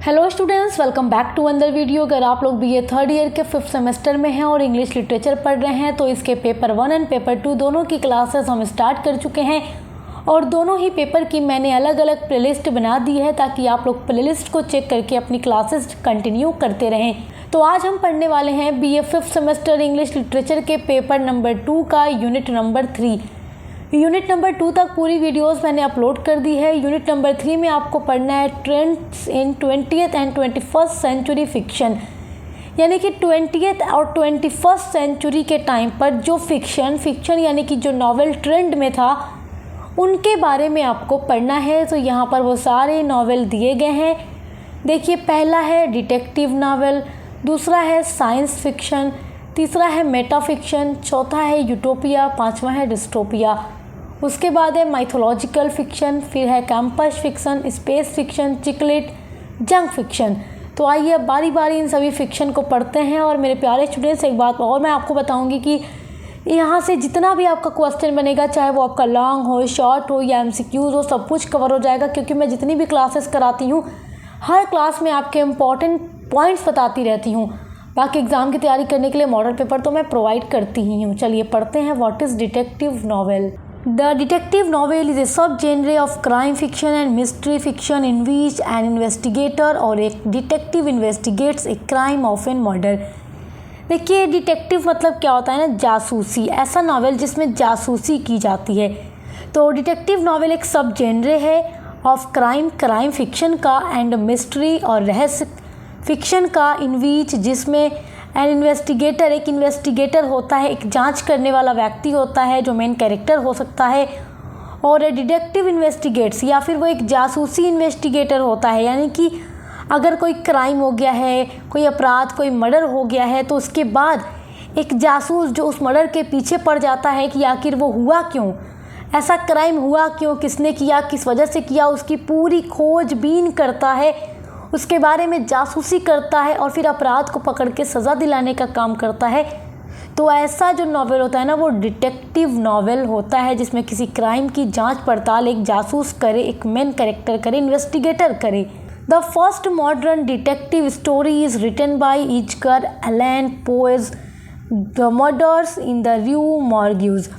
Hello students, welcome back to another video. अगर आप लोग बीए थर्ड ईयर के 5th सेमेस्टर में हैं और इंग्लिश लिटरेचर पढ़ रहे हैं तो इसके पेपर 1 एंड पेपर 2 दोनों की क्लासेस हम स्टार्ट कर चुके हैं और दोनों ही पेपर की मैंने अलग अलग प्लेलिस्ट बना दी है ताकि आप लोग प्लेलिस्ट को चेक करके अपनी क्लासेस कंटिन्यू करते रहें। तो आज हम पढ़ने वाले हैं BA 5th semester English literature के पेपर नंबर 2 का यूनिट नंबर 3। यूनिट नंबर 2 तक पूरी वीडियोस मैंने अपलोड कर दी है। यूनिट नंबर 3 में आपको पढ़ना है trends in 20th and 21st century fiction, यानी कि 20th और 21st सेंचुरी के टाइम पर जो फिक्शन यानी कि जो नॉवेल ट्रेंड में था उनके बारे में आपको पढ़ना है। तो यहाँ पर वो सारे नॉवेल दिए गए हैं। देखिए, पहला है डिटेक्टिव नावल, दूसरा है साइंस फिक्शन, तीसरा है मेटा फिक्शन, चौथा है यूटोपिया, पांचवा है डिस्टोपिया। उसके बाद है माइथोलॉजिकल फिक्शन, फिर है campus fiction, space fiction, chick lit, junk fiction. तो आइए अब बारी बारी इन सभी फिक्शन को पढ़ते हैं। और मेरे प्यारे स्टूडेंट्स, एक बात और मैं आपको बताऊंगी कि यहाँ से जितना भी आपका क्वेश्चन बनेगा, चाहे वो आपका लॉन्ग हो, शॉर्ट हो या एमसीक्यूज हो, सब कुछ कवर हो जाएगा, क्योंकि मैं जितनी भी क्लासेस कराती हूँ हर क्लास में आपके इम्पॉर्टेंट पॉइंट्स बताती रहती हूँ। बाकी एग्ज़ाम की तैयारी करने के लिए मॉडल पेपर तो मैं प्रोवाइड करती ही हूँ। चलिए पढ़ते हैं। What is detective novel? The detective novel is a sub-genre of crime fiction and mystery fiction in which an investigator or a detective investigates a crime, often murder. देखिए, detective मतलब क्या होता है ना, जासूसी। ऐसा नॉवेल जिसमें जासूसी की जाती है। तो डिटेक्टिव नॉवेल एक सब जेनरे है ऑफ क्राइम फिक्शन का एंड मिस्ट्री और रहस्य फिक्शन का, इन विच जिसमें एन इन्वेस्टिगेटर एक इन्वेस्टिगेटर होता है, एक जांच करने वाला व्यक्ति होता है जो मेन कैरेक्टर हो सकता है, और डिटेक्टिव इन्वेस्टिगेट्स या फिर वो एक जासूसी इन्वेस्टिगेटर होता है। यानी कि अगर कोई क्राइम हो गया है, कोई अपराध, कोई मर्डर हो गया है, तो उसके बाद एक जासूस जो उस मर्डर के पीछे पड़ जाता है कि आखिर वो हुआ क्यों, ऐसा क्राइम हुआ क्यों, किसने किया, किस वजह से किया, उसकी पूरी खोजबीन करता है, उसके बारे में जासूसी करता है और फिर अपराध को पकड़ के सज़ा दिलाने का काम करता है। तो ऐसा जो नॉवेल होता है ना, वो डिटेक्टिव नॉवेल होता है, जिसमें किसी क्राइम की जांच पड़ताल एक जासूस करे, एक मेन कैरेक्टर करे, इन्वेस्टिगेटर करे। The first modern detective story is written by Edgar Allan Poe's, the murders in the Rue Morgue.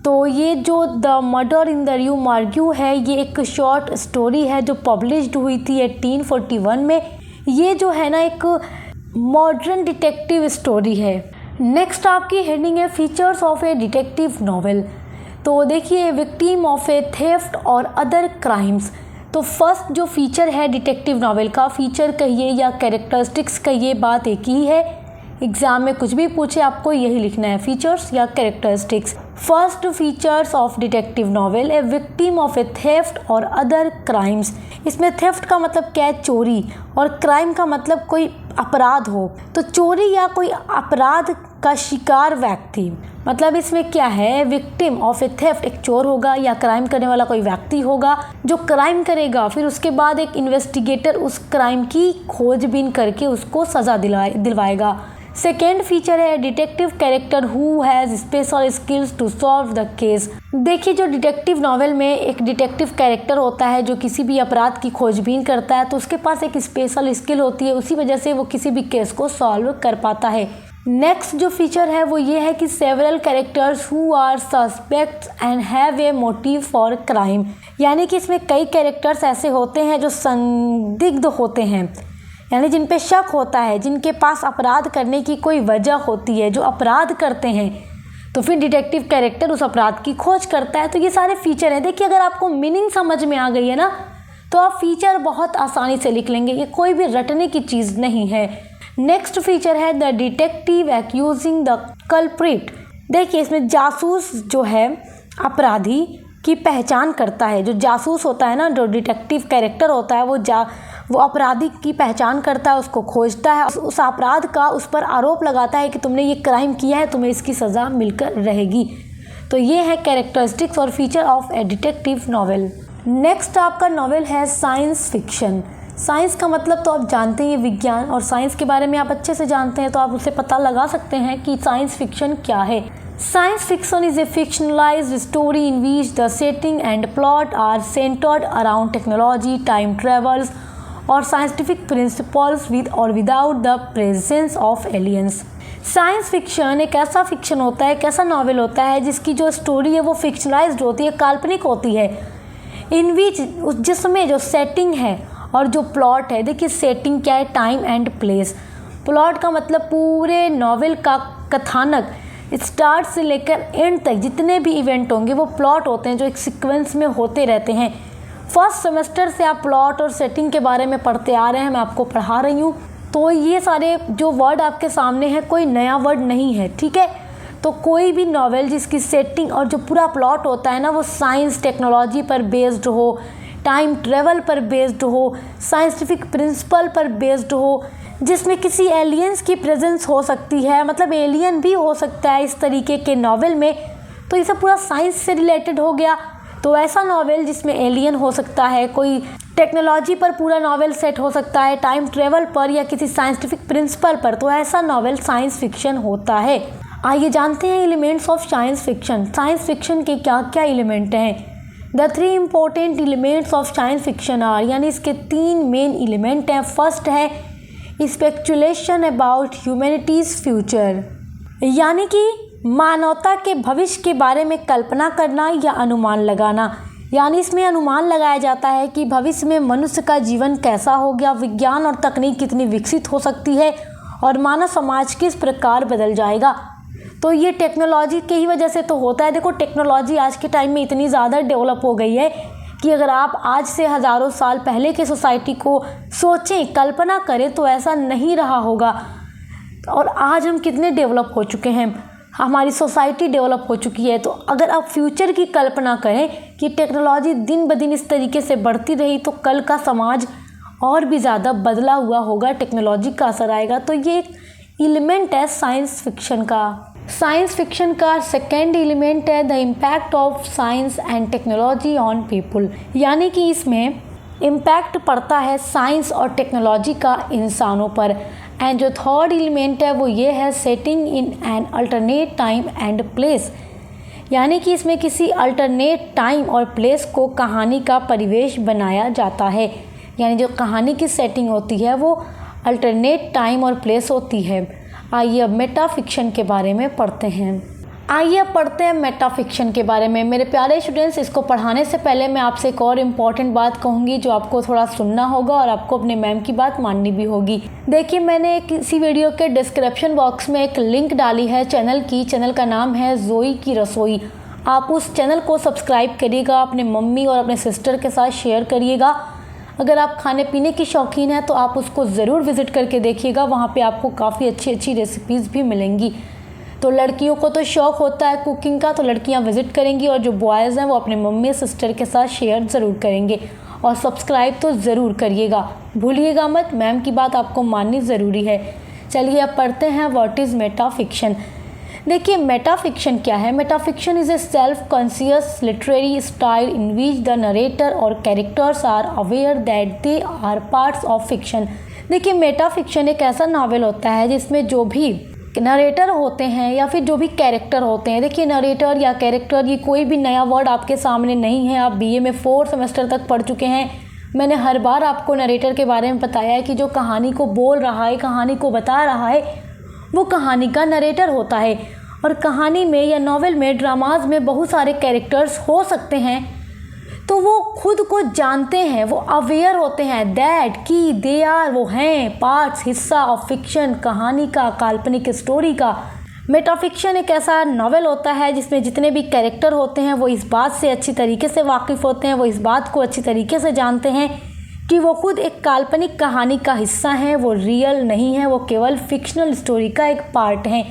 तो ये जो the murder in the Rue Morgue है, ये एक शॉर्ट स्टोरी है जो पब्लिश्ड हुई थी 1841 में। ये जो है ना एक मॉडर्न डिटेक्टिव स्टोरी है। नेक्स्ट आपकी हेडिंग है features of A detective novel. तो देखिए, विक्टिम ऑफ ए थेफ्ट और अदर क्राइम्स। तो फर्स्ट जो फीचर है डिटेक्टिव नॉवेल का, फीचर कहिए या कैरेक्टरिस्टिक्स कहिए, बात एक ही है। एग्जाम में कुछ भी पूछे आपको यही लिखना है, फीचर्स या characteristics. First features of detective novel, a victim of A theft और अदर क्राइम्स। इसमें थेफ्ट का मतलब क्या है, चोरी, और क्राइम का मतलब कोई अपराध हो। तो चोरी या कोई अपराध का शिकार व्यक्ति, मतलब इसमें क्या है, विक्टिम ऑफ ए थेफ्ट एक चोर होगा या क्राइम करने वाला कोई व्यक्ति होगा जो क्राइम करेगा, फिर उसके बाद एक इन्वेस्टिगेटर उस क्राइम की खोजबीन करके उसको सज़ा दिलवाएगा। सेकेंड फीचर है detective character who has special skills to solve the case. देखिए, जो डिटेक्टिव नॉवेल में एक डिटेक्टिव कैरेक्टर होता है जो किसी भी अपराध की खोजबीन करता है, तो उसके पास एक स्पेशल स्किल होती है, उसी वजह से वो किसी भी केस को सॉल्व कर पाता है। नेक्स्ट जो फीचर है वो ये है कि several characters who are suspects and have a motive for crime. यानी कि इसमें कई कैरेक्टर्स ऐसे होते हैं जो संदिग्ध होते हैं, यानी जिन पे शक होता है, जिनके पास अपराध करने की कोई वजह होती है, जो अपराध करते हैं, तो फिर डिटेक्टिव कैरेक्टर उस अपराध की खोज करता है। तो ये सारे फीचर हैं। देखिए, अगर आपको मीनिंग समझ में आ गई है ना, तो आप फीचर बहुत आसानी से लिख लेंगे, ये कोई भी रटने की चीज़ नहीं है। नेक्स्ट फीचर है the detective accusing the culprit. देखिए, इसमें जासूस जो है अपराधी की पहचान करता है। जो जासूस होता है ना, जो डिटेक्टिव कैरेक्टर होता है, वो अपराधी की पहचान करता है, उसको खोजता है, उस अपराध का उस पर आरोप लगाता है कि तुमने ये क्राइम किया है, तुम्हें इसकी सज़ा मिलकर रहेगी। तो ये है कैरेक्टरिस्टिक्स और feature of A detective novel. Next आपका नॉवेल है साइंस फिक्शन। साइंस का मतलब तो आप जानते हैं, विज्ञान, और साइंस के बारे में आप अच्छे से जानते हैं, तो आप उससे पता लगा सकते हैं कि साइंस फिक्शन क्या है। Science fiction is a fictionalized story in which the setting and plot are centered around technology, time travels और साइंटिफिक प्रिंसिपल्स विद और without the presence of aliens. Science fiction एक ऐसा फिक्शन होता है, एक ऐसा नॉवेल होता है जिसकी जो स्टोरी है वो फिक्शनलाइज्ड होती है, काल्पनिक होती है, इन विच जिसमें जो सेटिंग है और जो प्लॉट है, देखिए सेटिंग क्या है, टाइम एंड प्लेस। प्लॉट का मतलब पूरे नॉवेल का कथानक स्टार्ट से लेकर एंड तक जितने भी इवेंट होंगे वो प्लॉट होते हैं जो एक सीक्वेंस में होते रहते हैं। फर्स्ट सेमेस्टर से आप प्लॉट और सेटिंग के बारे में पढ़ते आ रहे हैं, मैं आपको पढ़ा रही हूँ। तो ये सारे जो वर्ड आपके सामने हैं कोई नया वर्ड नहीं है, ठीक है। तो कोई भी नॉवेल जिसकी सेटिंग और जो पूरा प्लॉट होता है ना वो साइंस टेक्नोलॉजी पर बेस्ड हो, टाइम ट्रेवल पर बेस्ड हो, साइंटिफिक प्रिंसिपल पर बेस्ड हो, जिसमें किसी एलियंस की प्रेजेंस हो सकती है, मतलब एलियन भी हो सकता है इस तरीके के नॉवेल में, तो ये सब पूरा साइंस से रिलेटेड हो गया। तो ऐसा नॉवेल जिसमें एलियन हो सकता है, कोई टेक्नोलॉजी पर पूरा नॉवेल सेट हो सकता है, टाइम ट्रेवल पर या किसी साइंटिफिक प्रिंसिपल पर, तो ऐसा नॉवेल साइंस फिक्शन होता है। आइए जानते हैं elements of science fiction. Science fiction के क्या क्या एलिमेंट हैं। The 3 important elements of science fiction are, यानी इसके 3 मेन एलिमेंट हैं। फर्स्ट है स्पेक्युलेशन अबाउट ह्यूमैनिटीज़ फ्यूचर, यानी कि मानवता के भविष्य के बारे में कल्पना करना या अनुमान लगाना। यानी इसमें अनुमान लगाया जाता है कि भविष्य में मनुष्य का जीवन कैसा हो गया, विज्ञान और तकनीक कितनी विकसित हो सकती है और मानव समाज किस प्रकार बदल जाएगा। तो ये टेक्नोलॉजी की ही वजह से तो होता है। देखो टेक्नोलॉजी आज के टाइम में इतनी ज़्यादा डेवलप हो गई है कि अगर आप आज से हज़ारों साल पहले के सोसाइटी को सोचें, कल्पना करें तो ऐसा नहीं रहा होगा। और आज हम कितने डेवलप हो चुके हैं, हमारी सोसाइटी डेवलप हो चुकी है। तो अगर आप फ्यूचर की कल्पना करें कि टेक्नोलॉजी दिन ब दिन इस तरीके से बढ़ती रही तो कल का समाज और भी ज़्यादा बदला हुआ होगा, टेक्नोलॉजी का असर आएगा। तो ये एक एलिमेंट है साइंस फिक्शन का। साइंस फिक्शन का सेकेंड एलिमेंट है the impact of science and technology on people, यानी कि इसमें इम्पैक्ट पड़ता है साइंस और टेक्नोलॉजी का इंसानों पर। एंड जो थर्ड एलिमेंट है वो ये है setting in an alternate time and place, यानी कि इसमें किसी अल्टरनेट टाइम और प्लेस को कहानी का परिवेश बनाया जाता है। यानी जो कहानी की सेटिंग होती है वो अल्टरनेट टाइम और प्लेस होती है। आइए अब मेटा फिक्शन के बारे में पढ़ते हैं। आइए अब पढ़ते हैं मेटा फिक्शन के बारे में। मेरे प्यारे स्टूडेंट्स, इसको पढ़ाने से पहले मैं आपसे एक और इम्पॉर्टेंट बात कहूँगी जो आपको थोड़ा सुनना होगा और आपको अपने मैम की बात माननी भी होगी। देखिए मैंने किसी वीडियो के डिस्क्रिप्शन बॉक्स में एक लिंक डाली है चैनल की। चैनल का नाम है जोई की रसोई। आप उस चैनल को सब्सक्राइब करिएगा, अपने मम्मी और अपने सिस्टर के साथ शेयर करिएगा। अगर आप खाने पीने की शौकीन हैं तो आप उसको ज़रूर विज़िट करके देखिएगा, वहाँ पे आपको काफ़ी अच्छी अच्छी रेसिपीज़ भी मिलेंगी। तो लड़कियों को तो शौक़ होता है कुकिंग का, तो लड़कियाँ विज़िट करेंगी और जो बॉयज़ हैं वो अपने मम्मी सिस्टर के साथ शेयर ज़रूर करेंगे। और सब्सक्राइब तो ज़रूर करिएगा, भूलिएगा मत, मैम की बात आपको माननी ज़रूरी है। चलिए अब पढ़ते हैं व्हाट इज़ मेटा फिक्शन। देखिए मेटा फिक्शन क्या है। Meta fiction is a self conscious literary style in which the narrator और characters are aware that they are parts of fiction. देखिए मेटा फिक्शन एक ऐसा नावल होता है जिसमें जो भी नरेटर होते हैं या फिर जो भी कैरेक्टर होते हैं, देखिए नरेटर या कैरेक्टर ये कोई भी नया वर्ड आपके सामने नहीं है। आप बीए में 4th सेमेस्टर तक पढ़ चुके हैं। मैंने हर बार आपको नरेटर के बारे में बताया है कि जो कहानी को बोल रहा है, कहानी को बता रहा है, वो कहानी का नरेटर होता है। और कहानी में या नॉवेल में, ड्रामाज में बहुत सारे कैरेक्टर्स हो सकते हैं, तो वो खुद को जानते हैं, वो अवेयर होते हैं दैट कि दे आर, वो हैं पार्ट्स, हिस्सा ऑफ फिक्शन, कहानी का, काल्पनिक स्टोरी का। मेटाफिक्शन एक ऐसा नॉवेल होता है जिसमें जितने भी कैरेक्टर होते हैं वो इस बात से अच्छी तरीके से वाकिफ़ होते हैं, वो इस बात को अच्छी तरीके से जानते हैं कि वो खुद एक काल्पनिक कहानी का हिस्सा हैं, वो रियल नहीं है, वो केवल फिक्शनल स्टोरी का एक पार्ट हैं।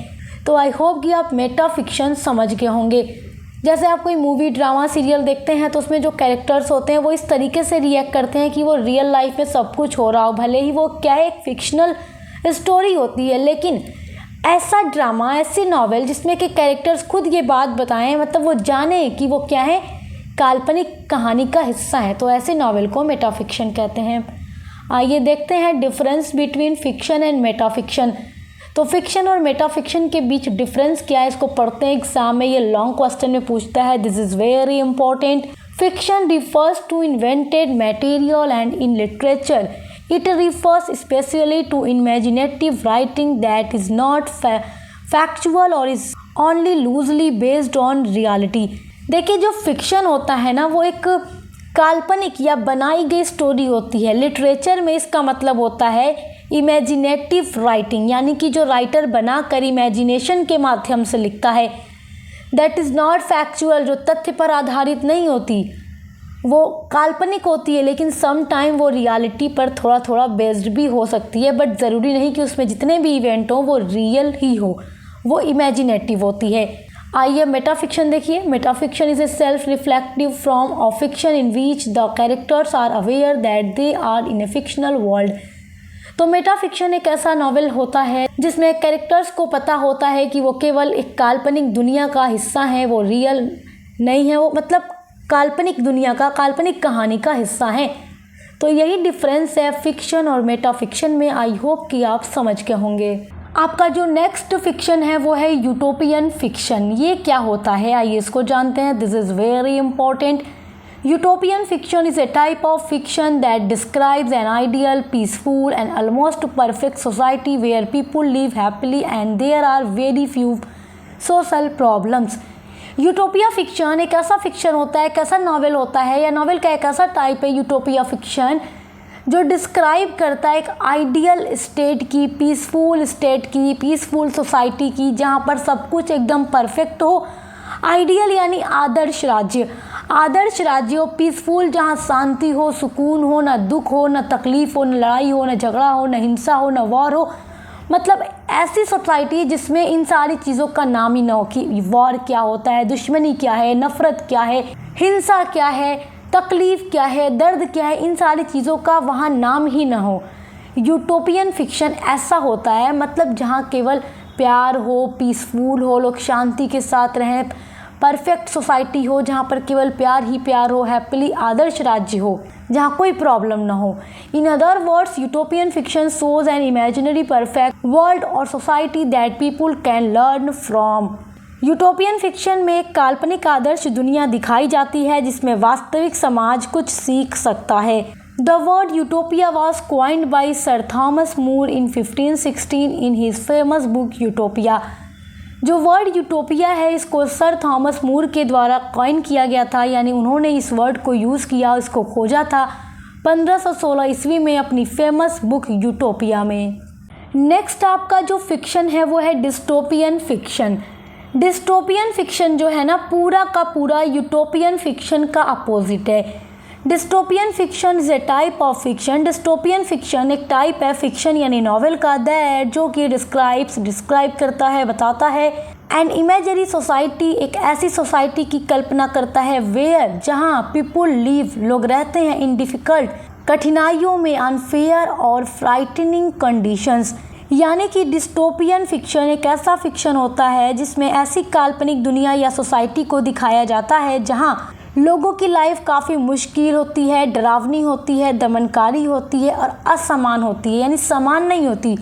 तो आई होप कि आप मेटा फिक्शन समझ गए होंगे। जैसे आप कोई मूवी, ड्रामा, सीरियल देखते हैं तो उसमें जो कैरेक्टर्स होते हैं वो इस तरीके से रिएक्ट करते हैं कि वो रियल लाइफ में सब कुछ हो रहा हो, भले ही वो क्या एक फिक्शनल स्टोरी होती है। लेकिन ऐसा ड्रामा, ऐसी नॉवेल जिसमें कि कैरेक्टर्स खुद ये बात बताएं, मतलब वो जाने कि वो क्या है, काल्पनिक कहानी का हिस्सा है, तो ऐसे नॉवेल को मेटा फिक्शन कहते हैं। आइए देखते हैं difference between fiction and Meta fiction. तो फिक्शन और मेटा फिक्शन के बीच डिफरेंस क्या है, इसको पढ़ते हैं। एग्जाम में ये लॉन्ग क्वेश्चन में पूछता है, this is very important. Fiction refers to invented material and in literature It refers especially to imaginative writing that is not factual or is only loosely based on reality। देखिए जो fiction होता है ना वो एक काल्पनिक या बनाई गई स्टोरी होती है। लिटरेचर में इसका मतलब होता है इमेजिनेटिव राइटिंग, यानी कि जो राइटर बनाकर इमेजिनेशन के माध्यम से लिखता है। दैट इज़ नॉट फैक्चुअल, जो तथ्य पर आधारित नहीं होती, वो काल्पनिक होती है, लेकिन सम टाइम वो रियलिटी पर थोड़ा थोड़ा बेस्ड भी हो सकती है, बट ज़रूरी नहीं कि उसमें जितने भी इवेंट हो वो रियल ही हो, वो इमेजिनेटिव होती है। आइए मेटाफिक्शन देखिए। Metafiction is a self reflective form of fiction in which the characters are aware that they are in a fictional world. तो मेटाफिक्शन एक ऐसा नॉवेल होता है जिसमें कैरेक्टर्स को पता होता है कि वो केवल एक काल्पनिक दुनिया का हिस्सा है, वो रियल नहीं है, वो मतलब काल्पनिक दुनिया का, काल्पनिक कहानी का हिस्सा है। तो यही डिफरेंस है फिक्शन और मेटाफिक्शन में। आई होप कि आप समझ गए होंगे। आपका जो नेक्स्ट फिक्शन है वो है यूटोपियन फिक्शन। ये क्या होता है आइए इसको जानते हैं। This is very important. Utopian fiction is a type of fiction that describes an ideal, peaceful and almost perfect society where people live happily and there are very few social problems. Utopia fiction एक ऐसा fiction होता है, एक ऐसा novel होता है या novel का एक ऐसा टाइप है यूटोपिया फिक्शन जो डिस्क्राइब करता है एक आइडियल स्टेट की, पीसफुल स्टेट की, पीसफुल सोसाइटी की, जहाँ पर सब कुछ एकदम परफेक्ट हो। आइडियल यानी आदर्श राज्य, आदर्श राज्य हो, पीसफुल जहाँ शांति हो, सुकून हो, ना दुख हो, ना तकलीफ हो, ना लड़ाई हो, ना झगड़ा हो, ना हिंसा हो, ना वॉर हो। मतलब ऐसी सोसाइटी जिसमें इन सारी चीज़ों का नाम ही ना हो कि वॉर क्या होता है, दुश्मनी क्या है, नफ़रत क्या है, हिंसा क्या है, तकलीफ़ क्या है, दर्द क्या है, इन सारी चीज़ों का वहाँ नाम ही ना हो। यूटोपियन फिक्शन ऐसा होता है, मतलब जहाँ केवल प्यार हो, पीसफुल हो, लोग शांति के साथ रहें, परफेक्ट सोसाइटी हो जहाँ पर केवल प्यार ही प्यार हो, हैप्पीली आदर्श राज्य हो जहाँ कोई प्रॉब्लम ना हो। In other words utopian fiction shows an imaginary perfect world और society that people can learn from. Utopian fiction में एक काल्पनिक आदर्श दुनिया दिखाई जाती है जिसमें वास्तविक समाज कुछ सीख सकता है। The word utopia was coined by sir Thomas More in 1516 in his famous book utopia. जो वर्ड यूटोपिया है इसको सर थॉमस मूर के द्वारा कॉइन किया गया था, यानी उन्होंने इस वर्ड को यूज़ किया, इसको खोजा था 1516 ईस्वी में अपनी फेमस बुक यूटोपिया में। नेक्स्ट आपका जो फिक्शन है वो है डिस्टोपियन फिक्शन। डिस्टोपियन फिक्शन जो है ना पूरा का पूरा यूटोपियन फिक्शन का अपोजिट है। Dystopian fiction is A type of fiction. Dystopian fiction एक टाइप है फिक्शन यानी नॉवेल का दैट जो कि डिस्क्राइब करता है, बताता है एंड इमेजरी सोसाइटी, एक ऐसी सोसाइटी की कल्पना करता है वेयर जहाँ पीपुल लिव, लोग रहते हैं, इन डिफ़िकल्ट, कठिनाइयों में, अनफेयर और फ्राइटनिंग कंडीशंस। यानी कि डिस्टोपियन फिक्शन एक ऐसा फिक्शन होता है जिसमें ऐसी काल्पनिक दुनिया या सोसाइटी को दिखाया जाता है जहाँ लोगों की लाइफ काफ़ी मुश्किल होती है, डरावनी होती है, दमनकारी होती है और असमान होती है, यानी समान नहीं होती,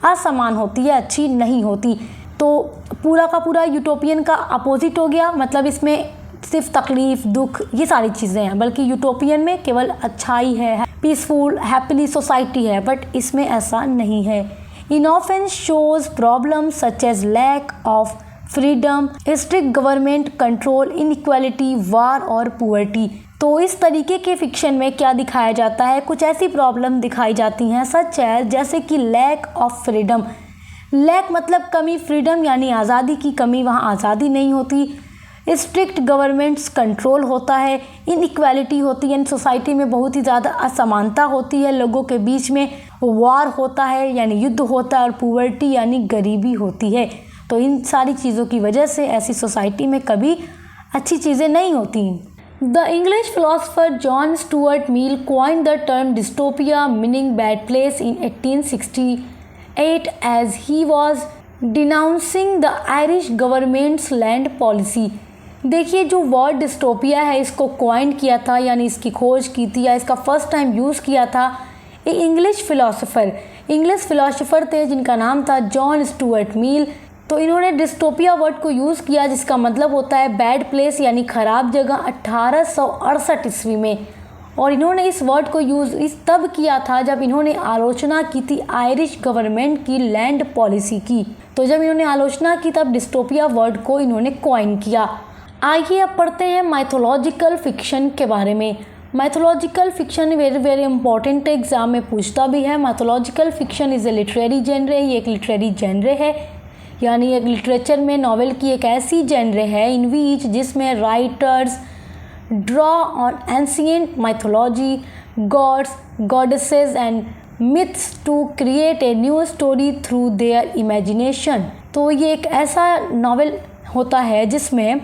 असमान होती है, अच्छी नहीं होती। तो पूरा का पूरा यूटोपियन का अपोजिट हो गया, मतलब इसमें सिर्फ तकलीफ़, दुख, ये सारी चीज़ें हैं, बल्कि यूटोपियन में केवल अच्छाई है, पीसफुल हैप्पीली सोसाइटी है, बट इसमें ऐसा नहीं है। In often shows problem such as lack of freedom, strict government control, inequality, war और पुअर्टी। तो इस तरीके के फिक्शन में क्या दिखाया जाता है, कुछ ऐसी प्रॉब्लम दिखाई जाती हैं सच है जैसे कि लैक ऑफ फ्रीडम। लैक मतलब कमी, फ्रीडम यानी आज़ादी की कमी, वहाँ आज़ादी नहीं होती। स्ट्रिक्ट गवर्नमेंट्स कंट्रोल होता है, इनइक्वालिटी होती है, सोसाइटी में बहुत ही ज़्यादा असमानता होती है, लोगों के बीच में वार होता है यानी युद्ध होता है, और पुअर्टी यानी गरीबी होती है। तो इन सारी चीज़ों की वजह से ऐसी सोसाइटी में कभी अच्छी चीज़ें नहीं होती। The English philosopher John Stuart Mill coined the term dystopia meaning bad place in 1868 as he was denouncing the Irish government's land policy. देखिए जो वर्ड डिस्टोपिया है इसको कॉइन किया था, यानी इसकी खोज की थी या इसका फर्स्ट टाइम यूज़ किया था एक इंग्लिश फ़िलासफ़र थे जिनका नाम था जॉन स्टुअर्ट मिल। तो इन्होंने डिस्टोपिया वर्ड को यूज़ किया जिसका मतलब होता है बैड प्लेस यानी ख़राब जगह 1868 ईस्वी में। और इन्होंने इस वर्ड को यूज़ इस तब किया था जब इन्होंने आलोचना की थी आयरिश गवर्नमेंट की लैंड पॉलिसी की। तो जब इन्होंने आलोचना की तब डिस्टोपिया वर्ड को इन्होंने कॉइन किया। आइए अब पढ़ते हैं माइथोलॉजिकल फिक्शन के बारे में। Mythological fiction very important exam में पूछता भी है। Mythological fiction is a literary genre, ये एक लिटरेरी जेनरे है, यानी एक लिटरेचर में नॉवेल की एक ऐसी जेनरे है इन विच जिसमें writers draw on ancient mythology, gods, goddesses and myths to create a new story through their imagination. तो ये एक ऐसा नॉवेल होता है जिसमें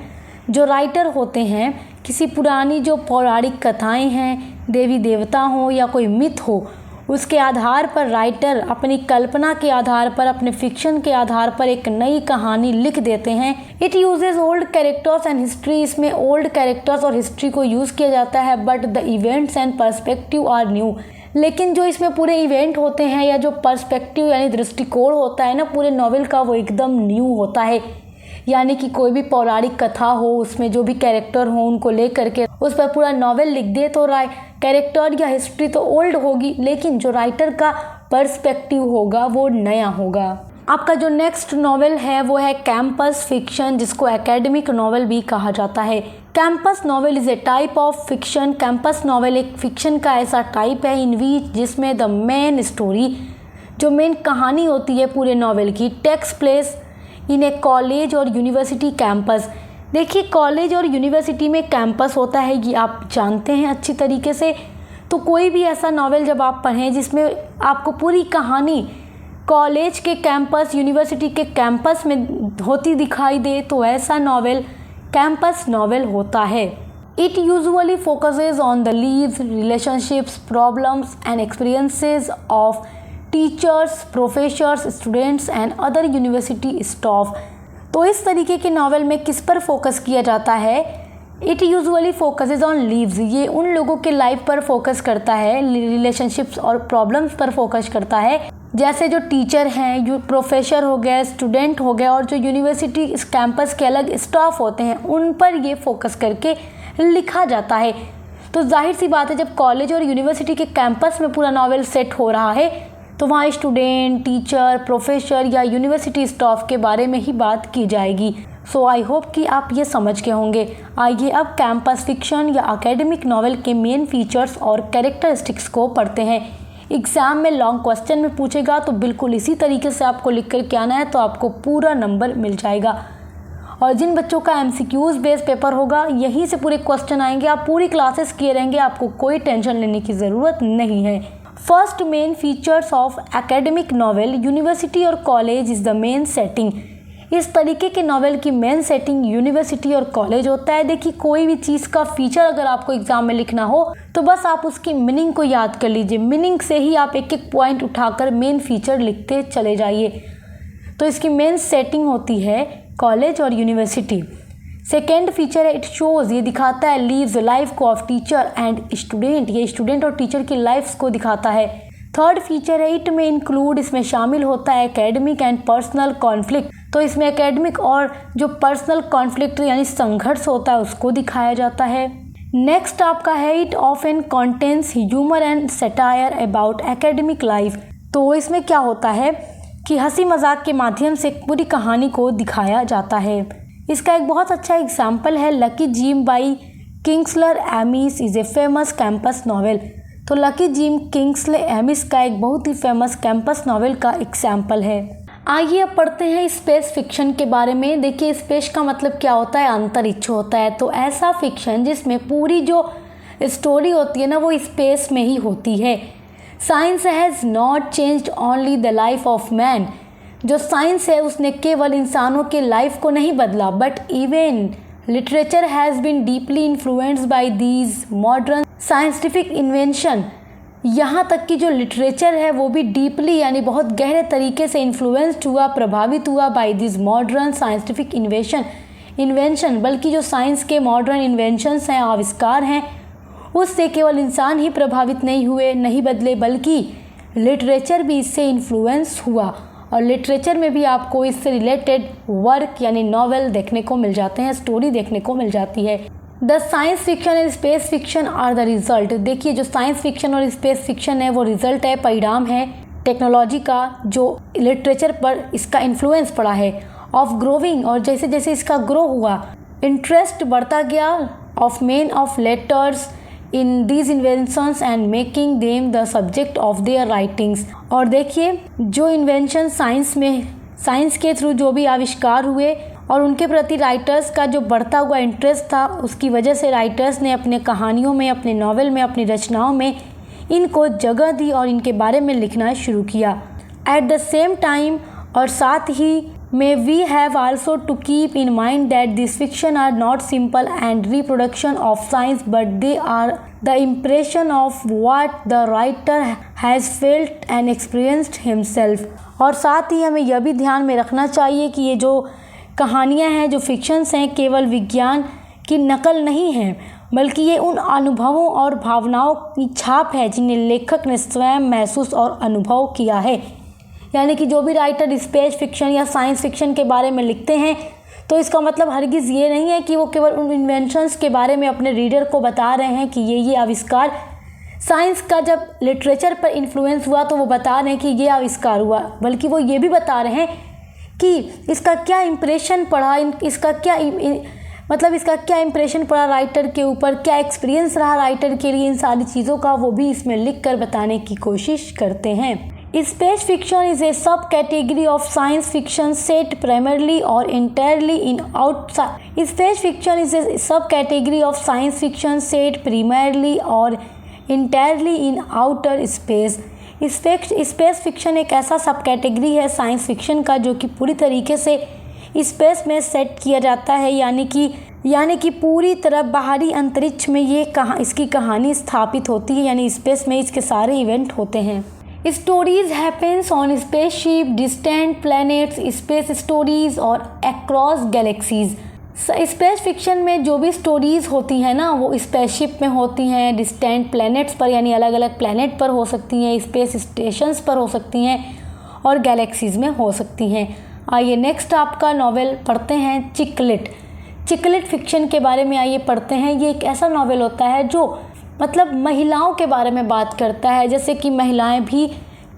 जो राइटर होते हैं किसी पुरानी जो पौराणिक कथाएं हैं, देवी देवता हो या कोई मिथ हो, उसके आधार पर राइटर अपनी कल्पना के आधार पर, अपने फिक्शन के आधार पर एक नई कहानी लिख देते हैं। It uses old characters and history, इसमें ओल्ड कैरेक्टर्स और हिस्ट्री को यूज़ किया जाता है, but the events and perspective are new. लेकिन जो इसमें पूरे इवेंट होते हैं या जो पर्सपेक्टिव यानी दृष्टिकोण होता है ना पूरे नॉवेल का, वो एकदम न्यू होता है। यानी कि कोई भी पौराणिक कथा हो, उसमें जो भी कैरेक्टर हो उनको ले करके उस पर पूरा नॉवेल लिख दे तो कैरेक्टर या हिस्ट्री तो ओल्ड होगी, लेकिन जो राइटर का पर्सपेक्टिव होगा वो नया होगा। आपका जो नेक्स्ट नॉवेल है वो है कैंपस फिक्शन, जिसको एकेडमिक नॉवेल भी कहा जाता है। Campus novel is a type of fiction. Campus novel एक फिक्शन का ऐसा टाइप है इन विच जिसमें द मेन स्टोरी, जो मेन कहानी होती है पूरे नॉवेल की, takes place in a college और यूनिवर्सिटी कैंपस। देखिए कॉलेज और यूनिवर्सिटी में कैंपस होता है, ये आप जानते हैं अच्छी तरीके से। तो कोई भी ऐसा नॉवेल जब आप पढ़ें जिसमें आपको पूरी कहानी कॉलेज के कैंपस, यूनिवर्सिटी के कैंपस में होती दिखाई दे, तो ऐसा नॉवेल कैंपस नॉवेल होता है। It usually focuses on the leaves, relationships, problems and experiences of teachers, professors, students and other university staff. तो इस तरीके के नॉवेल में किस पर फोकस किया जाता है? It usually focuses on leaves, ये उन लोगों के लाइफ पर फोकस करता है, रिलेशनशिप्स और प्रॉब्लम्स पर फोकस करता है, जैसे जो टीचर हैं, जो प्रोफेसर हो गए, स्टूडेंट हो गए और जो यूनिवर्सिटी इस कैंपस के अलग स्टाफ होते हैं, उन पर ये फोकस करके लिखा जाता है। तो जाहिर सी बात है जब कॉलेज और यूनिवर्सिटी के कैंपस में पूरा नॉवेल सेट हो रहा है तो वहाँ स्टूडेंट, टीचर, प्रोफेसर या यूनिवर्सिटी स्टाफ के बारे में ही बात की जाएगी। सो आई होप कि आप ये समझ के होंगे। आइए अब कैंपस फिक्शन या एकेडमिक नॉवेल के मेन फीचर्स और कैरेक्टरिस्टिक्स को पढ़ते हैं। एग्ज़ाम में लॉन्ग क्वेश्चन में पूछेगा तो बिल्कुल इसी तरीके से आपको लिख कर के आना है, तो आपको पूरा नंबर मिल जाएगा। और जिन बच्चों का MCQs बेस पेपर होगा, यहीं से पूरे क्वेश्चन आएंगे, आप पूरी क्लासेस किए रहेंगे, आपको कोई टेंशन लेने की ज़रूरत नहीं है। First main features of academic novel, university और college is the main setting. इस तरीके के नॉवेल की मेन सेटिंग यूनिवर्सिटी और कॉलेज होता है। देखिए कोई भी चीज़ का फीचर अगर आपको एग्जाम में लिखना हो तो बस आप उसकी मीनिंग को याद कर लीजिए, मीनिंग से ही आप एक एक पॉइंट उठाकर मेन फीचर लिखते चले जाइए। तो इसकी मेन सेटिंग होती है कॉलेज और यूनिवर्सिटी। सेकेंड फीचर है इट शोज़, ये दिखाता है लीव्स लाइफ को ऑफ टीचर एंड स्टूडेंट, ये स्टूडेंट और टीचर की लाइफ्स को दिखाता है। थर्ड फीचर है इट में इंक्लूड, इसमें शामिल होता है एकेडमिक एंड पर्सनल कॉन्फ्लिक्ट। तो इसमें एकेडमिक और जो पर्सनल कॉन्फ्लिक्ट यानी संघर्ष होता है उसको दिखाया जाता है। नेक्स्ट आपका है it often contains humour and satire about academic life. तो इसमें क्या होता है कि हंसी मजाक के माध्यम से पूरी कहानी को दिखाया जाता है। इसका एक बहुत अच्छा एग्जाम्पल है Lucky Jim by Kingsley Amis is a famous campus novel. तो लकी जिम किंग्सले एमिस का एक बहुत ही फेमस कैंपस नॉवेल का एग्जाम्पल है। आइए अब पढ़ते हैं स्पेस फिक्शन के बारे में। देखिए स्पेस का मतलब क्या होता है? अंतरिक्ष होता है। तो ऐसा फिक्शन जिसमें पूरी जो स्टोरी होती है ना वो स्पेस में ही होती है। Science has not changed only the life of man, जो साइंस है उसने केवल इंसानों के लाइफ को नहीं बदला, but even literature has been deeply influenced by these modern scientific invention. यहाँ तक कि जो लिटरेचर है वो भी डीपली यानी बहुत गहरे तरीके से इन्फ्लुएंस्ड हुआ, प्रभावित हुआ by this modern scientific invention, बल्कि जो साइंस के मॉडर्न इन्वेंशंस हैं, आविष्कार हैं, उससे केवल इंसान ही प्रभावित नहीं हुए, नहीं बदले, बल्कि लिटरेचर भी इससे इन्फ्लुएंस हुआ। और लिटरेचर में भी आपको इससे रिलेटेड वर्क यानी नॉवेल देखने को मिल जाते हैं, स्टोरी देखने को मिल जाती है। The science fiction and space fiction are the result. देखिए जो साइंस फिक्शन और स्पेस फिक्शन है वो रिजल्ट है, परिणाम है टेक्नोलॉजी का जो लिटरेचर पर इसका इन्फ्लुएंस पड़ा है, ऑफ ग्रोविंग, और जैसे जैसे इसका ग्रो हुआ इंटरेस्ट बढ़ता गया of main of letters in these inventions and making them the subject of their writings. और देखिए जो इन्वेंशन साइंस के थ्रू जो भी आविष्कार हुए और उनके प्रति राइटर्स का जो बढ़ता हुआ इंटरेस्ट था, उसकी वजह से राइटर्स ने अपने कहानियों में, अपने नॉवेल में, अपनी रचनाओं में इनको जगह दी और इनके बारे में लिखना शुरू किया। एट द सेम टाइम, और साथ ही में we have also to keep in mind that this fiction are not simple and reproduction of science but they are the impression of what the writer has felt and experienced himself. और साथ ही हमें यह भी ध्यान में रखना चाहिए कि ये जो कहानियाँ हैं, जो फिक्शंस हैं, केवल विज्ञान की नकल नहीं हैं, बल्कि ये उन अनुभवों और भावनाओं की छाप है जिन्हें लेखक ने स्वयं महसूस और अनुभव किया है। यानी कि जो भी राइटर स्पेस फिक्शन या साइंस फिक्शन के बारे में लिखते हैं तो इसका मतलब हरगिज़ ये नहीं है कि वो केवल उन इन्वेंशंस के बारे में अपने रीडर को बता रहे हैं कि ये आविष्कार, साइंस का जब लिटरेचर पर इन्फ्लुएंस हुआ तो वो बता रहे हैं कि ये आविष्कार हुआ, बल्कि वो ये भी बता रहे हैं कि इसका क्या इम्प्रेशन पड़ा, इसका क्या इम्प्रेशन पड़ा राइटर के ऊपर, क्या एक्सपीरियंस रहा राइटर के लिए, इन सारी चीज़ों का वो भी इसमें लिख कर बताने की कोशिश करते हैं। Space fiction is a subcategory of science fiction set primarily और entirely in outside. Space fiction is a subcategory of science fiction set primarily और entirely in outer space. Space fiction एक ऐसा सब category है science fiction का जो कि पूरी तरीके से स्पेस में सेट किया जाता है, यानी कि पूरी तरह बाहरी अंतरिक्ष में इसकी कहानी स्थापित होती है, यानी स्पेस में इसके सारे इवेंट होते हैं। Stories happens on spaceship, distant planets, space stories और अक्रॉस गैलेक्सीज। स्पेस फिक्शन में जो भी स्टोरीज़ होती हैं ना वो स्पेसशिप में होती हैं, डिस्टेंट प्लैनेट्स पर यानी अलग अलग प्लैनेट पर हो सकती हैं, स्पेस स्टेशंस पर हो सकती हैं और गैलेक्सीज़ में हो सकती हैं। आइए नेक्स्ट आपका नॉवेल पढ़ते हैं चिकलिट फिक्शन के बारे में आइए पढ़ते हैं। ये एक ऐसा नॉवेल होता है जो मतलब महिलाओं के बारे में बात करता है, जैसे कि महिलाएं भी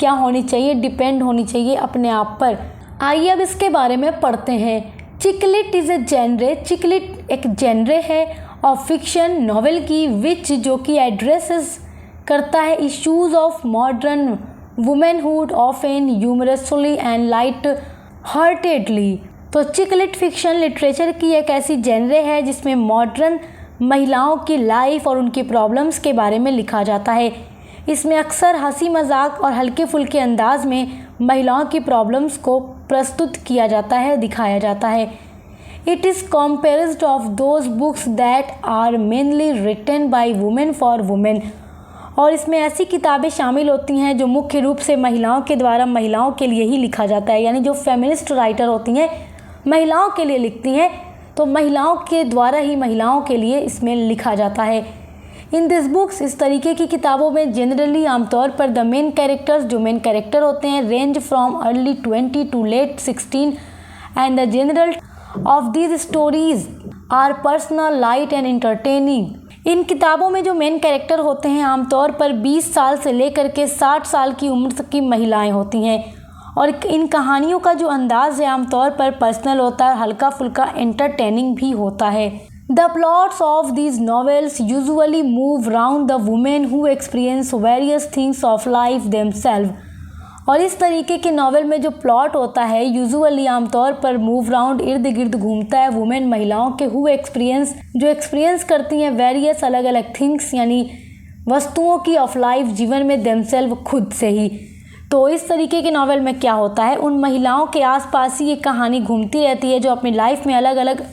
क्या होनी चाहिए, डिपेंड होनी चाहिए अपने आप पर। आइए अब इसके बारे में पढ़ते हैं। Chick lit is a genre. Chick lit एक जेनरे है ऑफ फिक्शन नॉवेल की विच जो कि एड्रेसेस करता है issues of modern womanhood often humorously and light heartedly. तो चिकलिट फिक्शन लिटरेचर की एक ऐसी जेनरे है जिसमें मॉडर्न महिलाओं की लाइफ और उनकी प्रॉब्लम्स के बारे में लिखा जाता है। इसमें अक्सर हंसी मजाक और हल्के फुल्के अंदाज में महिलाओं की प्रॉब्लम्स को प्रस्तुत किया जाता है, दिखाया जाता है। It is comprised of those books that are mainly written by women for women. और इसमें ऐसी किताबें शामिल होती हैं जो मुख्य रूप से महिलाओं के द्वारा महिलाओं के लिए ही लिखा जाता है, यानी जो फेमिनिस्ट राइटर होती हैं महिलाओं के लिए लिखती हैं, तो महिलाओं के द्वारा ही महिलाओं के लिए इसमें लिखा जाता है। इन दिस बुक्स, इस तरीके की किताबों में जनरली आमतौर पर द मेन कैरेक्टर्स, जो मेन कैरेक्टर होते हैं, range from early 20 to late 16 and the general of these stories are personal, light and entertaining. इन किताबों में जो मेन कैरेक्टर होते हैं आमतौर पर 20 साल से लेकर के 60 साल की उम्र तक की महिलाएं होती हैं और इन कहानियों का जो अंदाज़ है आमतौर पर पर्सनल होता है, हल्का फुल्का एंटरटेनिंग भी होता है। The plots of these novels usually move round the women who experience various things of life themselves. और इस तरीके के नॉवेल में जो प्लॉट होता है यूजुअली आमतौर पर मूव राउंड, इर्द गिर्द घूमता है वुमेन महिलाओं के, हु एक्सपीरियंस जो एक्सपीरियंस करती हैं वेरियस अलग अलग थिंग्स यानी वस्तुओं की, ऑफ लाइफ जीवन में, देमसेल्व खुद से ही। तो इस तरीके के नॉवेल में क्या होता है, उन महिलाओं के आसपास ही ये कहानी घूमती रहती है जो अपनी लाइफ में अलग अलग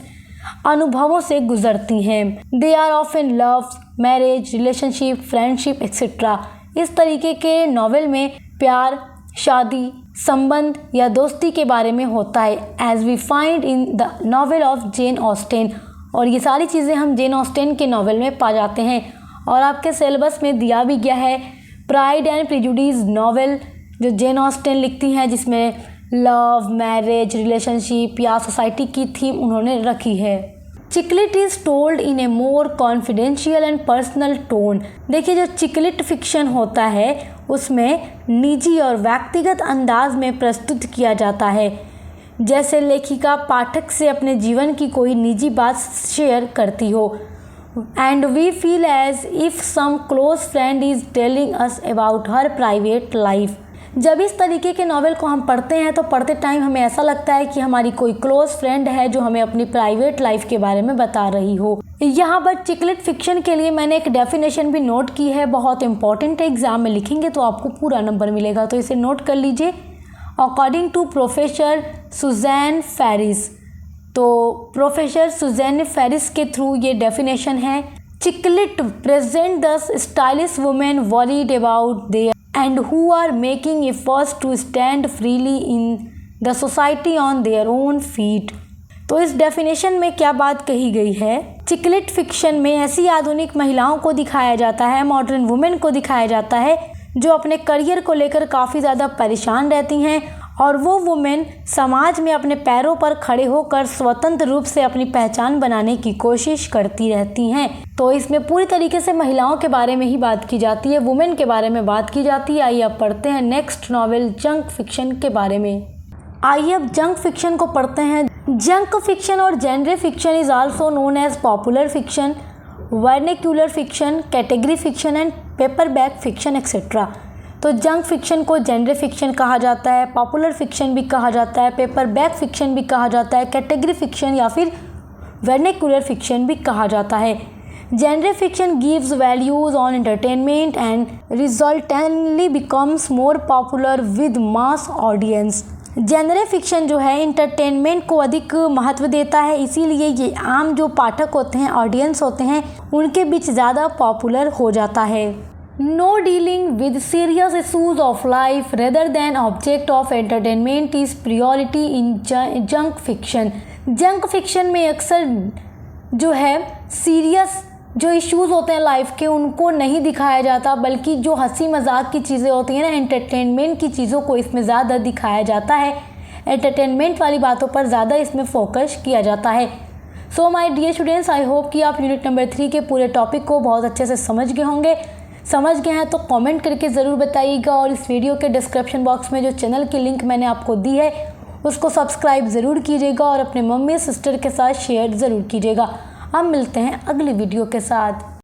अनुभवों से गुजरती हैं। They are of in love, marriage, relationship, friendship etcetera. इस तरीके के नॉवेल में प्यार, शादी, संबंध या दोस्ती के बारे में होता है, as we find in the novel of Jane Austen. और ये सारी चीज़ें हम जेन ऑस्टेन के नॉवेल में पा जाते हैं और आपके सिलेबस में दिया भी गया है। प्राइड एंड प्रेजुडिस नॉवेल जो जेन ऑस्टेन लिखती हैं, जिसमें लव, मैरिज, रिलेशनशिप या सोसाइटी की थीम उन्होंने रखी है। Chick lit is told in A more confidential and personal tone. देखिए, जो चिकलिट फिक्शन होता है उसमें निजी और व्यक्तिगत अंदाज में प्रस्तुत किया जाता है, जैसे लेखिका पाठक से अपने जीवन की कोई निजी बात शेयर करती हो। And we feel as if some close friend is telling us about her private life. जब इस तरीके के नॉवेल को हम पढ़ते हैं तो पढ़ते टाइम हमें ऐसा लगता है कि हमारी कोई क्लोज फ्रेंड है जो हमें अपनी प्राइवेट लाइफ के बारे में बता रही हो। यहाँ पर चिकलिट फिक्शन के लिए मैंने एक डेफिनेशन भी नोट की है, बहुत इंपॉर्टेंट है, एग्जाम में लिखेंगे तो आपको पूरा नंबर मिलेगा, तो इसे नोट कर लीजिए। According to professor Susan Ferris, तो प्रोफेसर सुजैन फेरिस के थ्रू ये डेफिनेशन है, chick lit present the stylish women worried about their and who are making efforts to stand freely in the society on their own feet। तो इस definition में क्या बात कही गई है, चिकलिट फिक्शन में ऐसी आधुनिक महिलाओं को दिखाया जाता है, मॉडर्न वुमेन को दिखाया जाता है जो अपने करियर को लेकर काफ़ी ज़्यादा परेशान रहती हैं और वो वुमेन समाज में अपने पैरों पर खड़े होकर स्वतंत्र रूप से अपनी पहचान बनाने की कोशिश करती रहती हैं। तो इसमें पूरी तरीके से महिलाओं के बारे में ही बात की जाती है, वुमेन के बारे में बात की जाती है। आइए अब पढ़ते हैं नेक्स्ट नॉवेल जंक फिक्शन के बारे में। आइए अब जंक फिक्शन को पढ़ते हैं। जंक फिक्शन और genre fiction is also known as popular fiction, vernacular fiction, category fiction and paperback fiction etcetera. तो जंक फिक्शन को जेनरे फिक्शन कहा जाता है, पॉपुलर फिक्शन भी कहा जाता है, पेपरबैक फिक्शन भी कहा जाता है, कैटेगरी फिक्शन या फिर वर्नेक्यूलर फिक्शन भी कहा जाता है। Genre fiction gives values on entertainment and resultantly becomes more popular with mass audience. Genre fiction जो है इंटरटेनमेंट को अधिक महत्व देता है, इसीलिए ये आम जो पाठक होते हैं, ऑडियंस होते हैं, उनके बीच ज़्यादा पॉपुलर हो जाता है। No dealing with serious issues of life rather than object of entertainment is priority in junk fiction। Junk fiction में अक्सर जो है सीरियस जो इश्यूज होते हैं लाइफ के उनको नहीं दिखाया जाता, बल्कि जो हंसी मजाक की चीज़ें होती हैं ना, एंटरटेनमेंट की चीज़ों को इसमें ज़्यादा दिखाया जाता है। एंटरटेनमेंट वाली बातों पर ज़्यादा इसमें फोकस किया जाता है। So my dear students, I hope कि आप यूनिट नंबर 3 के पूरे टॉपिक को बहुत अच्छे से समझ गए होंगे। समझ गए हैं तो कमेंट करके ज़रूर बताइएगा और इस वीडियो के डिस्क्रिप्शन बॉक्स में जो चैनल की लिंक मैंने आपको दी है उसको सब्सक्राइब ज़रूर कीजिएगा और अपने मम्मी सिस्टर के साथ शेयर ज़रूर कीजिएगा। अब मिलते हैं अगली वीडियो के साथ।